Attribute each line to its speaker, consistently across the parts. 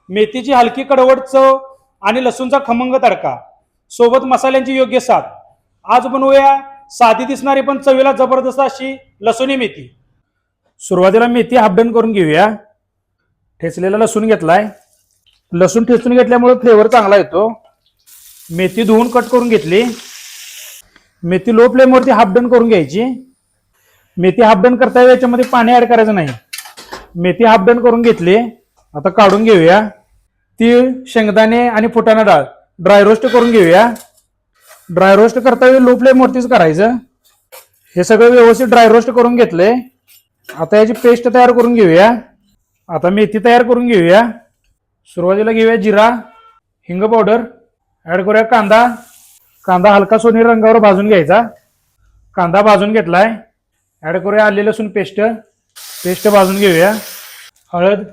Speaker 1: मेथीची हलकी कडवट चव आणि लसूणचा खमंग तडका सोबत मसाल्यांची योग्य साथ. आज बनवूया साधी दिसणारी पण चवीला जबरदस्त अशी लसूणी मेथी. सुरुवातीला मेथी हाफडन करून घेऊया. ठेचलेला लसूण घेतलाय. लसूण ठेचून घेतल्यामुळे फ्लेवर चांगला येतो. मेथी धुवून कट करून घेतली. मेथी लो फ्लेमवरती हाफडन करून घ्यायची. मेथी हाफडन करता याच्यामध्ये पाणी ऍड करायचं नाही. मेथी हाफडन करून घेतली. आता काढून घेऊया. तीळ, शेंगदाणे आणि फुटाणा डाळ ड्राय रोस्ट करून घेऊया. ड्राय रोस्ट करता वेळी लो फ्लेमवरतीच करायचं. हे सगळं व्यवस्थित ड्राय रोस्ट करून घेतले. आता याची पेस्ट तयार करून घेऊया. आता मेथी तयार करून घेऊया. सुरुवातीला घेऊया जिरा, हिंग पावडर, ऍड करूया कांदा. कांदा हलका सोनेरी रंगावर भाजून घ्यायचा. कांदा भाजून घेतलाय. ऍड करूया आले लसूण पेस्ट. पेस्ट भाजून घेऊया. हळद,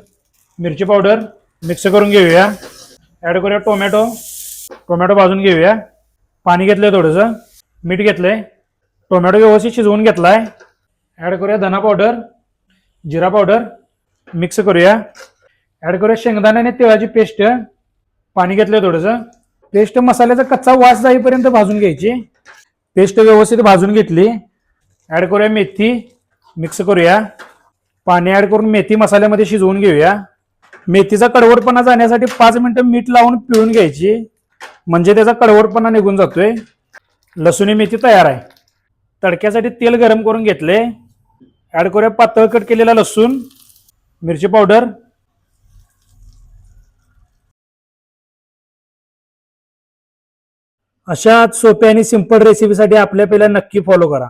Speaker 1: मिरची पावडर मिक्स करून घेऊया. ऍड करूया टोमॅटो. टोमॅटो भाजून घेऊया. पाणी घेतलंय, थोडंसं मीठ घेतलंय. टोमॅटो व्यवस्थित शिजवून घेतलाय. ऍड करूया धना पावडर, जिरा पावडर मिक्स करूया. ऍड करूया शेंगदाणे आणि तिळाची पेस्ट. पाणी घेतलंय थोडंसं. पेस्ट मसाल्याचा कच्चा वास जाईपर्यंत भाजून घ्यायची. पेस्ट व्यवस्थित भाजून घेतली. ऍड करूया मेथी, मिक्स करूया. पाणी ऍड करून मेथी मसाल्यामध्ये शिजवून घेऊया. मेथीचा कडवटपणा जाण्यासाठी 5 मिनिटं मीठ लावून पिळून घ्यायची, म्हणजे त्याचा कडवटपणा निघून जातोय. लसूणी मेथी तयार आहे. तडक्यासाठी तेल गरम करून घेतले. ऍड करूया पातळ कट केलेला लसूण, मिरची पावडर. अशा सोप्या आणि सिंपल रेसिपीसाठी आपल्या पहिला नक्की फॉलो करा.